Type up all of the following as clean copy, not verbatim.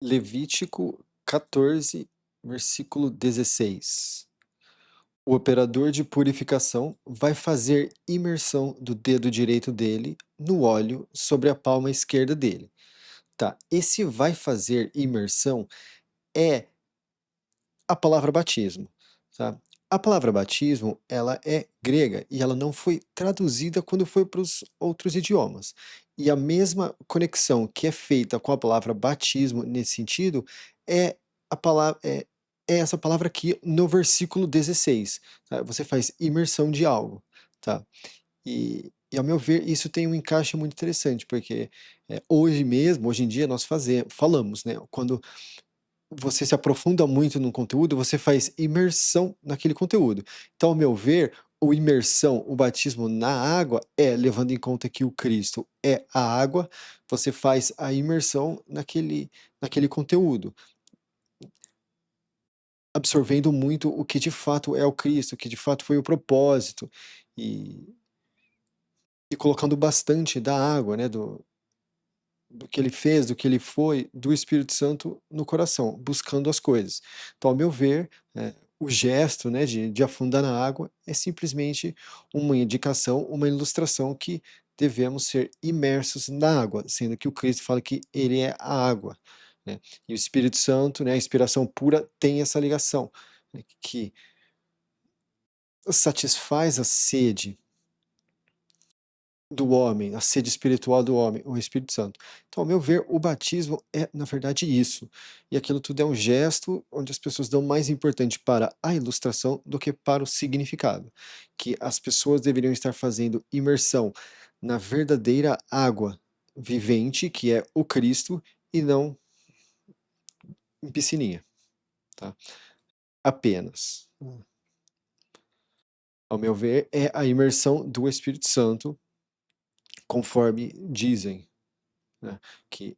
Levítico 14, versículo 16. O operador de purificação vai fazer imersão do dedo direito dele no óleo sobre a palma esquerda dele. Tá, esse vai fazer imersão é a palavra batismo, tá? A palavra batismo, ela é grega e ela não foi traduzida quando foi para os outros idiomas. E a mesma conexão que é feita com a palavra batismo nesse sentido é a palavra é essa palavra aqui no versículo 16, tá? Você faz imersão de algo, tá? E ao meu ver, isso tem um encaixe muito interessante, porque hoje mesmo, hoje em dia, nós falamos, né? Quando você se aprofunda muito num conteúdo, você faz imersão naquele conteúdo. Então, ao meu ver, o imersão, o batismo na água levando em conta que o Cristo é a água, você faz a imersão naquele conteúdo, absorvendo muito o que de fato é o Cristo, o que de fato foi o propósito, e, e colocando bastante da água, né, do que ele fez, do que ele foi, do Espírito Santo no coração, buscando as coisas. Então, ao meu ver, o gesto, né, de afundar na água é simplesmente uma indicação, uma ilustração que devemos ser imersos na água, sendo que o Cristo fala que ele é a água, né? E o Espírito Santo, né, a inspiração pura, tem essa ligação, né, que satisfaz a sede do homem, a sede espiritual do homem, o Espírito Santo. Então, ao meu ver, o batismo é, na verdade, isso. E aquilo tudo é um gesto onde as pessoas dão mais importante para a ilustração do que para o significado. Que as pessoas deveriam estar fazendo imersão na verdadeira água vivente, que é o Cristo, e não em piscininha, tá? Apenas. Ao meu ver, é a imersão do Espírito Santo, conforme dizem, né? Que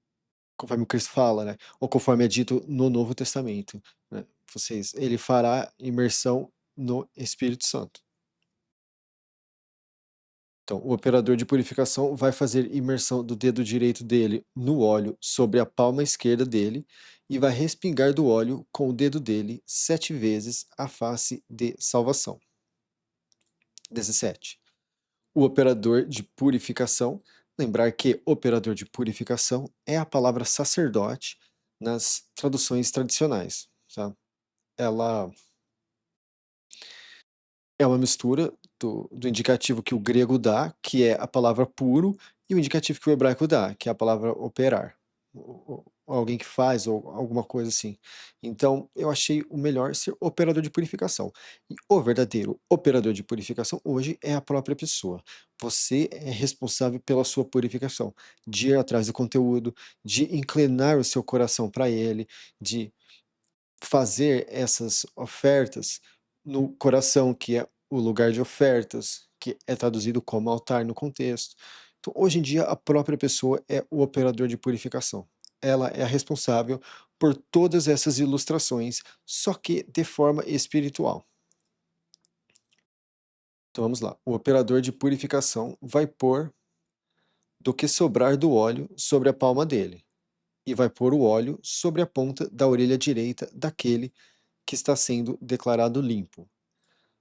conforme o Cristo fala, né? Ou conforme é dito no Novo Testamento, né? Ele fará imersão no Espírito Santo. Então, o operador de purificação vai fazer imersão do dedo direito dele no óleo sobre a palma esquerda dele e vai respingar do óleo com o dedo dele 7 vezes a face de salvação. 17. O operador de purificação, lembrar que operador de purificação é a palavra sacerdote nas traduções tradicionais, tá? Ela é uma mistura do indicativo que o grego dá, que é a palavra puro, e o indicativo que o hebraico dá, que é a palavra operar. Ou alguém que faz, ou alguma coisa assim. Então, eu achei o melhor ser operador de purificação. E o verdadeiro operador de purificação hoje é a própria pessoa. Você é responsável pela sua purificação, de ir atrás do conteúdo, de inclinar o seu coração para ele, de fazer essas ofertas no coração, que é o lugar de ofertas, que é traduzido como altar no contexto. Então, hoje em dia, a própria pessoa é o operador de purificação. Ela é a responsável por todas essas ilustrações, só que de forma espiritual. Então vamos lá. O operador de purificação vai pôr do que sobrar do óleo sobre a palma dele, e vai pôr o óleo sobre a ponta da orelha direita daquele que está sendo declarado limpo,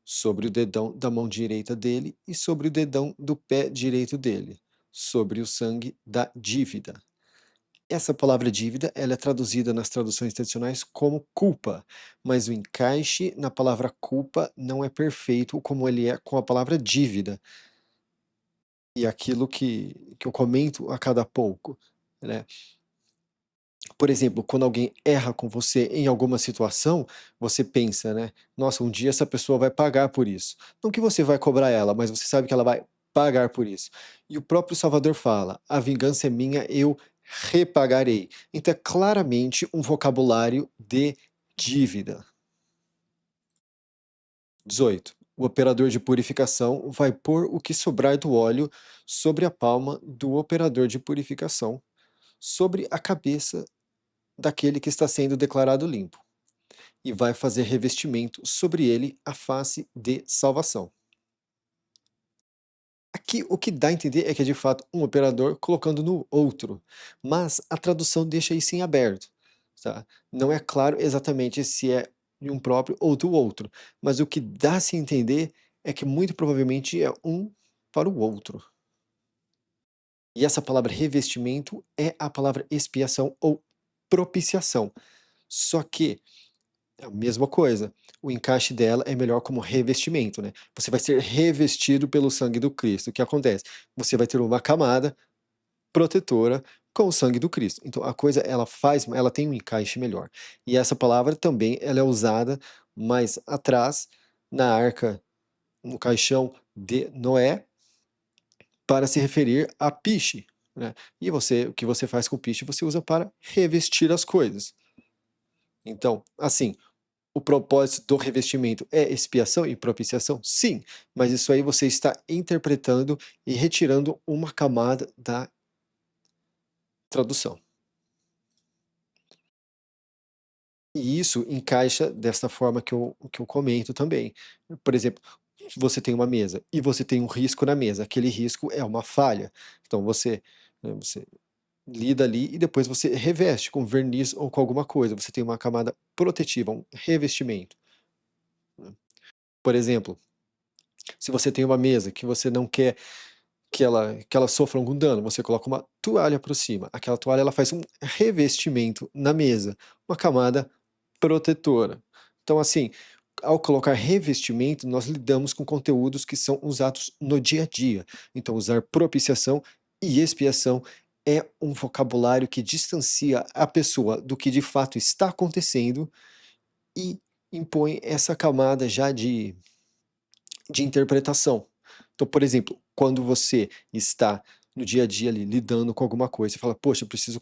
sobre o dedão da mão direita dele e sobre o dedão do pé direito dele, sobre o sangue da dívida. Essa palavra dívida, ela é traduzida nas traduções tradicionais como culpa, mas o encaixe na palavra culpa não é perfeito como ele é com a palavra dívida. E aquilo que eu comento a cada pouco, né? Por exemplo, quando alguém erra com você em alguma situação, você pensa, né? Nossa, um dia essa pessoa vai pagar por isso. Não que você vai cobrar ela, mas você sabe que ela vai pagar por isso. E o próprio Salvador fala: a vingança é minha, eu repagarei. Então é claramente um vocabulário de dívida. 18. O operador de purificação vai pôr o que sobrar do óleo sobre a palma do operador de purificação, sobre a cabeça daquele que está sendo declarado limpo, e vai fazer revestimento sobre ele a face de salvação. Aqui o que dá a entender é que é de fato um operador colocando no outro, mas a tradução deixa isso em aberto. tá? Não é claro exatamente se é de um próprio ou do outro, mas o que dá-se a entender é que muito provavelmente é um para o outro. E essa palavra revestimento é a palavra expiação ou propiciação. Só que é a mesma coisa, o encaixe dela é melhor como revestimento, né? Você vai ser revestido pelo sangue do Cristo. O que acontece? Você vai ter uma camada protetora com o sangue do Cristo. Então a coisa ela tem um encaixe melhor. E essa palavra também ela é usada mais atrás na arca, no caixão de Noé, para se referir a piche, né? E o que você faz com piche, você usa para revestir as coisas. Então, assim, o propósito do revestimento é expiação e propiciação? Sim, mas isso aí você está interpretando e retirando uma camada da tradução. E isso encaixa desta forma que eu comento também. Por exemplo, se você tem uma mesa e você tem um risco na mesa, aquele risco é uma falha. Então você lida ali e depois você reveste com verniz ou com alguma coisa. Você tem uma camada protetiva, um revestimento, né. Por exemplo, se você tem uma mesa que você não quer que ela sofra algum dano, você coloca uma toalha por cima. Aquela toalha ela faz um revestimento na mesa, uma camada protetora. Então, assim, ao colocar revestimento, nós lidamos com conteúdos que são usados no dia a dia. Então, usar propiciação e expiação é um vocabulário que distancia a pessoa do que de fato está acontecendo e impõe essa camada já de interpretação. Então, por exemplo, quando você está no dia a dia ali lidando com alguma coisa, você fala, poxa, eu preciso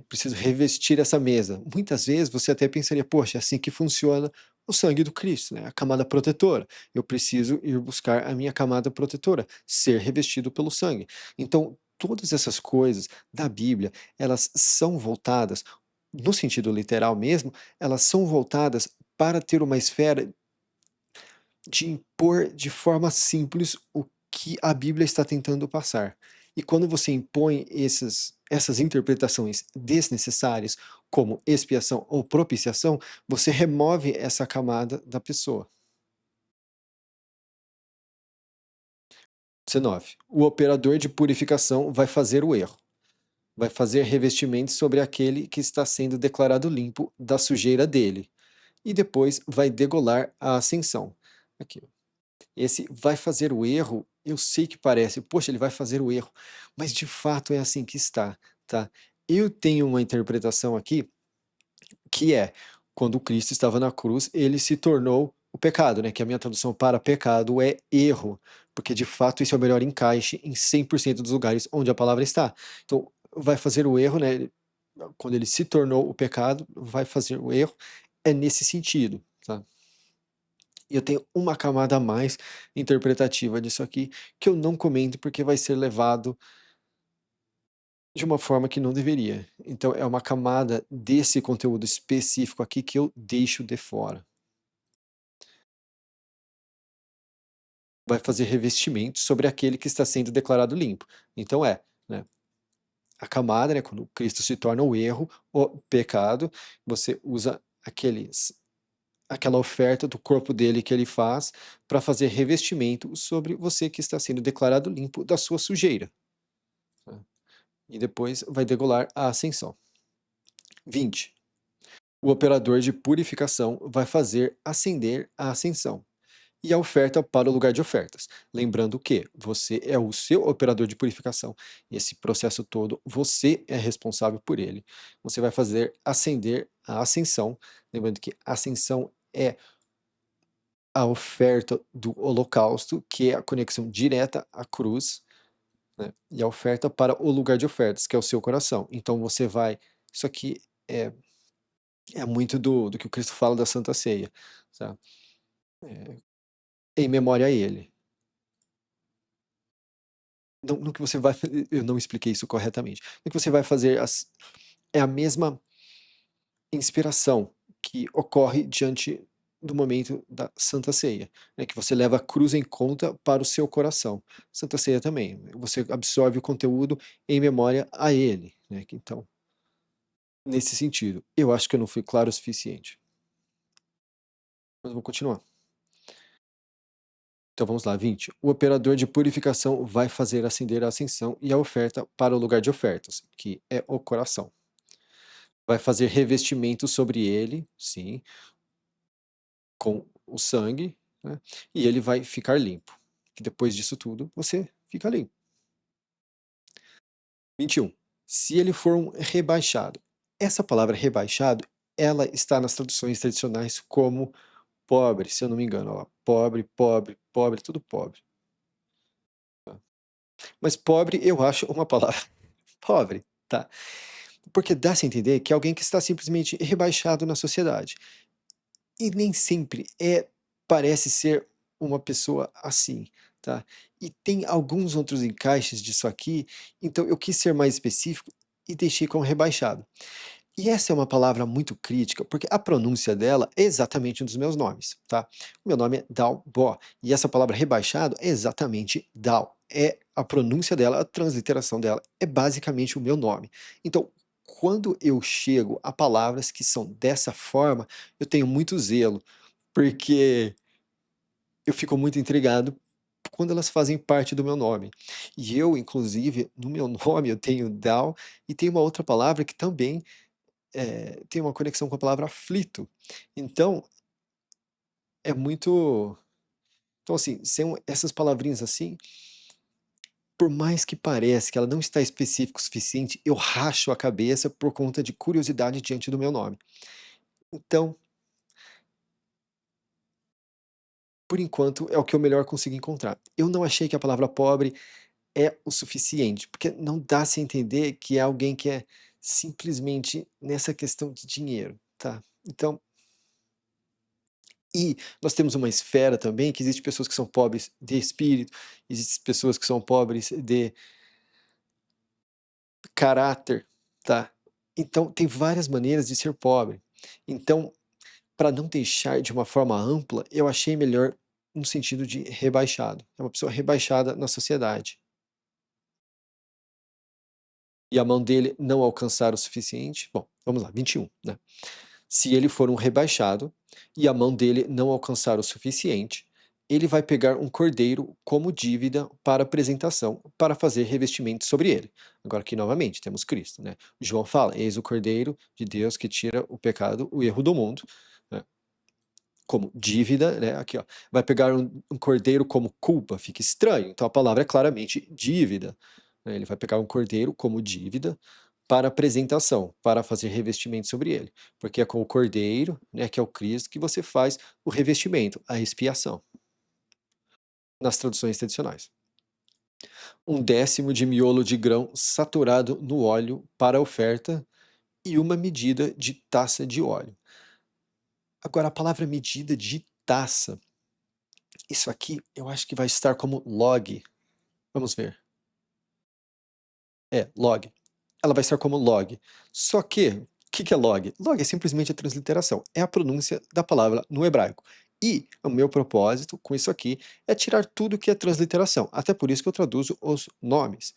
preciso revestir essa mesa. Muitas vezes você até pensaria, poxa, é assim que funciona o sangue do Cristo, né? A camada protetora. Eu preciso ir buscar a minha camada protetora, ser revestido pelo sangue. Então, todas essas coisas da Bíblia, elas são voltadas, no sentido literal mesmo, elas são voltadas para ter uma esfera de impor de forma simples o que a Bíblia está tentando passar. E quando você impõe essas interpretações desnecessárias, como expiação ou propiciação, você remove essa camada da pessoa. 19. O operador de purificação vai fazer o erro. Vai fazer revestimento sobre aquele que está sendo declarado limpo da sujeira dele. E depois vai degolar a ascensão. Aqui. Esse vai fazer o erro, eu sei que parece, poxa, ele vai fazer o erro, mas de fato é assim que está, tá? Eu tenho uma interpretação aqui que é quando Cristo estava na cruz, ele se tornou o pecado, né? Que a minha tradução para pecado é erro, porque de fato esse é o melhor encaixe em 100% dos lugares onde a palavra está. Então, vai fazer o erro, né? Quando ele se tornou o pecado, vai fazer o erro, é nesse sentido, tá? E eu tenho uma camada a mais interpretativa disso aqui, que eu não comento porque vai ser levado de uma forma que não deveria. Então é uma camada desse conteúdo específico aqui que eu deixo de fora. Vai fazer revestimento sobre aquele que está sendo declarado limpo. Então né, a camada, né, quando Cristo se torna o erro, o pecado, você usa aquela oferta do corpo dele que ele faz para fazer revestimento sobre você que está sendo declarado limpo da sua sujeira, né? E depois vai degolar a ascensão. 20. O operador de purificação vai fazer ascender a ascensão e a oferta para o lugar de ofertas. Lembrando que você é o seu operador de purificação. Esse processo todo, você é responsável por ele. Você vai fazer ascender a ascensão. Lembrando que ascensão é a oferta do holocausto, que é a conexão direta à cruz, né? E a oferta para o lugar de ofertas, que é o seu coração. Então você vai. Isso aqui é, é muito do que o Cristo fala da Santa Ceia, tá? Em memória a Ele. No que você vai. Eu não expliquei isso corretamente. No que você vai fazer é a mesma inspiração que ocorre diante do momento da Santa Ceia, né, que você leva a cruz em conta para o seu coração. Santa Ceia também, você absorve o conteúdo em memória a Ele, né, então nesse sentido. Eu acho que eu não fui claro o suficiente, mas vou continuar. Então vamos lá, 20. O operador de purificação vai fazer acender a ascensão e a oferta para o lugar de ofertas, que é o coração. Vai fazer revestimento sobre ele, sim, com o sangue, né? E ele vai ficar limpo. Que depois disso tudo, você fica limpo. 21. Se ele for um rebaixado. Essa palavra rebaixado, ela está nas traduções tradicionais como pobre, se eu não me engano. Ó, pobre, pobre, pobre, tudo pobre. Mas pobre eu acho uma palavra pobre, tá? Porque dá-se a entender que é alguém que está simplesmente rebaixado na sociedade. E nem sempre parece ser uma pessoa assim, tá? E tem alguns outros encaixes disso aqui, então eu quis ser mais específico e deixei como rebaixado. E essa é uma palavra muito crítica, porque a pronúncia dela é exatamente um dos meus nomes, tá? O meu nome é Dal Bo, e essa palavra rebaixado é exatamente Dal. É a pronúncia dela, a transliteração dela é basicamente o meu nome. Então, quando eu chego a palavras que são dessa forma, eu tenho muito zelo, porque eu fico muito intrigado quando elas fazem parte do meu nome. E eu, inclusive, no meu nome eu tenho Dal e tem uma outra palavra que também tem uma conexão com a palavra aflito. Então, é muito. Então, assim, são essas palavrinhas assim, por mais que pareça que ela não está específica o suficiente, eu racho a cabeça por conta de curiosidade diante do meu nome. Então, por enquanto, é o que eu melhor consegui encontrar. Eu não achei que a palavra pobre é o suficiente, porque não dá-se a entender que é alguém que é simplesmente nessa questão de dinheiro, tá? Então, e nós temos uma esfera também que existe pessoas que são pobres de espírito, existem pessoas que são pobres de caráter, tá? Então tem várias maneiras de ser pobre. Então, para não deixar de uma forma ampla, eu achei melhor no sentido de rebaixado. É uma pessoa rebaixada na sociedade. E a mão dele não alcançar o suficiente. Bom, vamos lá, 21, né? Se ele for um rebaixado e a mão dele não alcançar o suficiente, ele vai pegar um cordeiro como dívida para apresentação, para fazer revestimento sobre ele. Agora aqui novamente temos Cristo, né? João fala: eis o cordeiro de Deus que tira o pecado, o erro do mundo, né? Como dívida, né? Aqui, ó, vai pegar um cordeiro como culpa, fica estranho. Então a palavra é claramente dívida, né? Ele vai pegar um cordeiro como dívida para apresentação, para fazer revestimento sobre ele, porque é com o cordeiro, né, que é o Cristo, que você faz o revestimento, a expiação, nas traduções tradicionais. Um décimo de miolo de grão saturado no óleo para a oferta e uma medida de taça de óleo. Agora, a palavra medida de taça, isso aqui eu acho que vai estar como log. Vamos ver. É, log. Ela vai estar como log. Só que, o que é log? Log é simplesmente a transliteração, é a pronúncia da palavra no hebraico. E o meu propósito com isso aqui é tirar tudo que é transliteração, até por isso que eu traduzo os nomes.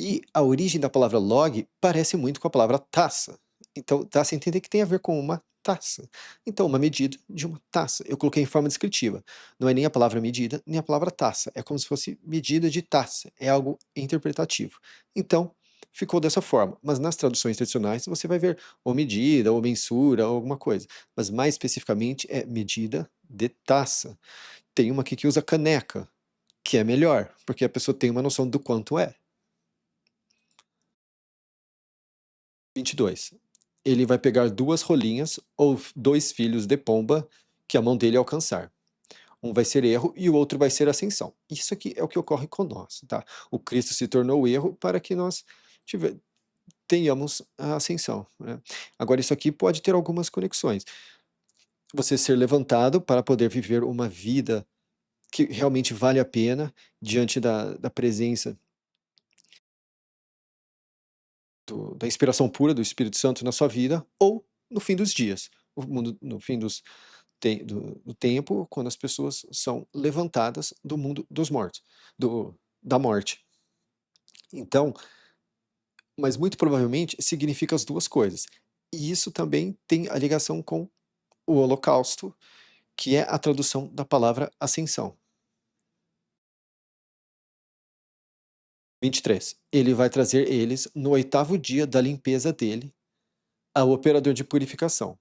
E a origem da palavra log parece muito com a palavra taça. Então dá-se a entender que tem a ver com uma taça. Então, uma medida de uma taça. Eu coloquei em forma descritiva. Não é nem a palavra medida, nem a palavra taça. É como se fosse medida de taça. É algo interpretativo. Então, ficou dessa forma. Mas nas traduções tradicionais, você vai ver ou medida, ou mensura, ou alguma coisa. Mas mais especificamente é medida de taça. Tem uma aqui que usa caneca, que é melhor, porque a pessoa tem uma noção do quanto é. 22. Ele vai pegar duas rolinhas ou dois filhos de pomba que a mão dele alcançar. Um vai ser erro e o outro vai ser ascensão. Isso aqui é o que ocorre com nós, tá? O Cristo se tornou erro para que nós tenhamos a ascensão, né? Agora, isso aqui pode ter algumas conexões. Você ser levantado para poder viver uma vida que realmente vale a pena diante da presença da inspiração pura do Espírito Santo na sua vida, ou no fim dos dias, no fim do tempo, quando as pessoas são levantadas do mundo dos mortos, da morte. Então, mas muito provavelmente significa as duas coisas. E isso também tem a ligação com o holocausto, que é a tradução da palavra ascensão. 23. Ele vai trazer eles no oitavo dia da limpeza dele ao operador de purificação,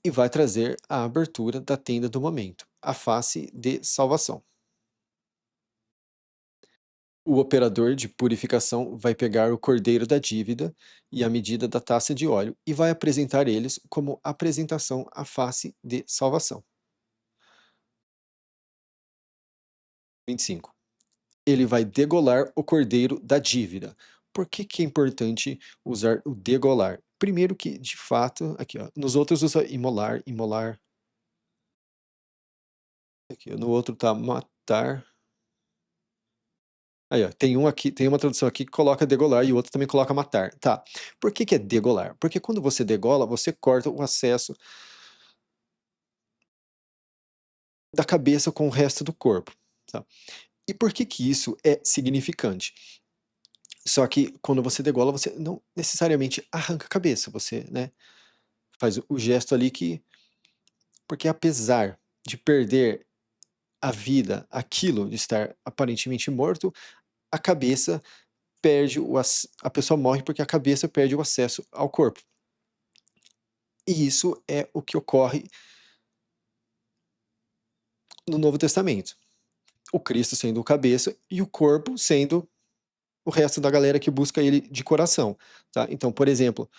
e vai trazer a abertura da tenda do momento, a face de salvação. O operador de purificação vai pegar o cordeiro da dívida e a medida da taça de óleo e vai apresentar eles como apresentação à face de salvação. 25. Ele vai degolar o cordeiro da dívida. Por que que é importante usar o degolar? Primeiro que, de fato, aqui ó, nos outros usa imolar, imolar. Aqui, no outro tá matar. Aí, ó, tem um aqui, tem uma tradução aqui que coloca degolar e o outro também coloca matar. Tá. Por que que é degolar? Porque quando você degola, você corta o acesso da cabeça com o resto do corpo. Tá? E por que que isso é significante? Só que quando você degola, você não necessariamente arranca a cabeça, você, né, faz o gesto ali que... Porque apesar de perder a vida, aquilo de estar aparentemente morto, a cabeça perde a pessoa morre porque a cabeça perde o acesso ao corpo. E isso é o que ocorre no Novo Testamento. O Cristo sendo o cabeça e o corpo sendo o resto da galera que busca ele de coração, tá? Então, por exemplo,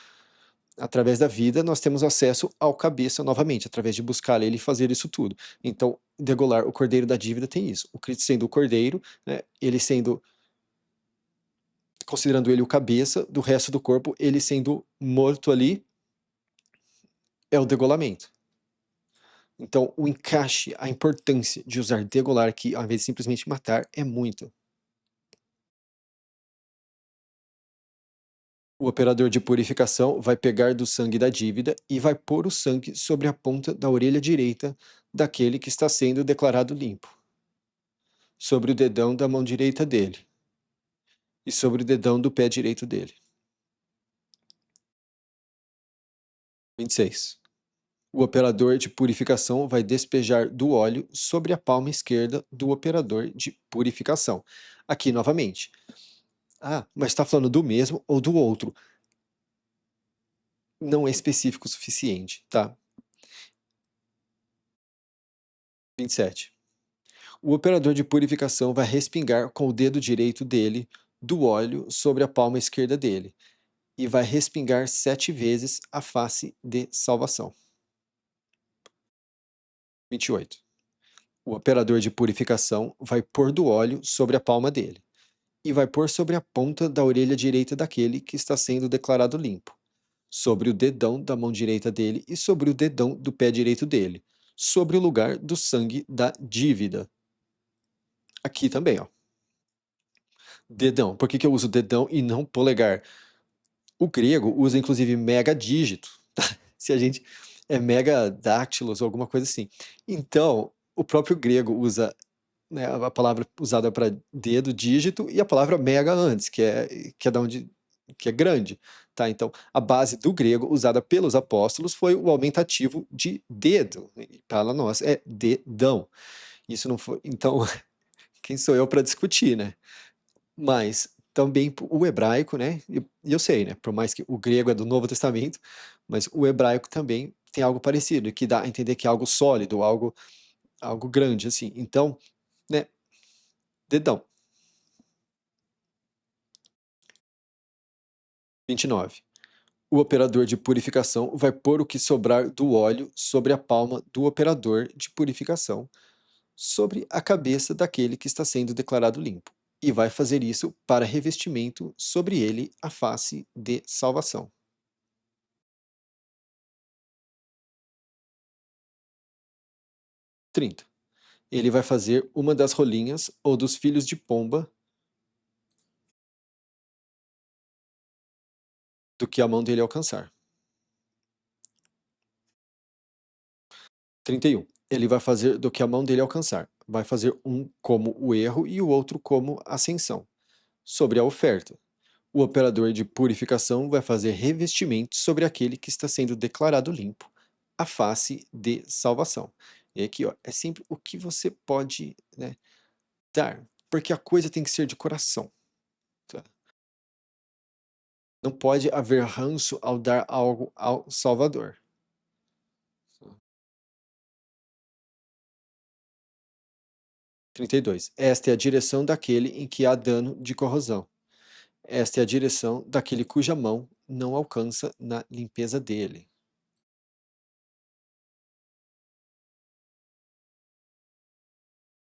através da vida nós temos acesso ao cabeça novamente, através de buscar ele e fazer isso tudo. Então, degolar o cordeiro da dívida tem isso. O Cristo sendo o cordeiro, né, ele sendo, considerando ele o cabeça do resto do corpo, ele sendo morto ali, é o degolamento. Então, o encaixe, a importância de usar degolar aqui, ao invés de simplesmente matar, é muito. O operador de purificação vai pegar do sangue da dívida e vai pôr o sangue sobre a ponta da orelha direita daquele que está sendo declarado limpo, sobre o dedão da mão direita dele e sobre o dedão do pé direito dele. 26. O operador de purificação vai despejar do óleo sobre a palma esquerda do operador de purificação. Aqui novamente. Ah, mas está falando do mesmo ou do outro? Não é específico o suficiente, tá? 27. O operador de purificação vai respingar com o dedo direito dele do óleo sobre a palma esquerda dele e vai respingar 7 vezes a face de salvação. 28. O operador de purificação vai pôr do óleo sobre a palma dele e vai pôr sobre a ponta da orelha direita daquele que está sendo declarado limpo, sobre o dedão da mão direita dele e sobre o dedão do pé direito dele, sobre o lugar do sangue da dívida. Aqui também, ó. Dedão. Por que que eu uso dedão e não polegar? O grego usa inclusive megadígito, tá? Se a gente é megadáctilos ou alguma coisa assim. Então, o próprio grego usa, né, a palavra usada para dedo, dígito, e a palavra mega antes, que é da onde que é grande, tá? Então, a base do grego usada pelos apóstolos foi o aumentativo de dedo. Para nós é dedão. Isso não foi, então, quem sou eu para discutir, né? Mas também o hebraico, né? E eu sei, né? Por mais que o grego é do Novo Testamento, mas o hebraico também tem algo parecido, que dá a entender que é algo sólido, algo grande, assim. Então, né? Dedão. 29. O operador de purificação vai pôr o que sobrar do óleo sobre a palma do operador de purificação, sobre a cabeça daquele que está sendo declarado limpo, e vai fazer isso para revestimento sobre ele a face de salvação. 30. Ele vai fazer uma das rolinhas ou dos filhos de pomba do que a mão dele alcançar. 31. Ele vai fazer do que a mão dele alcançar. Vai fazer um como o erro e o outro como ascensão, sobre a oferta. O operador de purificação vai fazer revestimento sobre aquele que está sendo declarado limpo, a face de salvação. E aqui, ó, é sempre o que você pode, né, dar, porque a coisa tem que ser de coração. Tá? Não pode haver ranço ao dar algo ao Salvador. 32. Esta é a direção daquele em que há dano de corrosão. Esta é a direção daquele cuja mão não alcança na limpeza dele.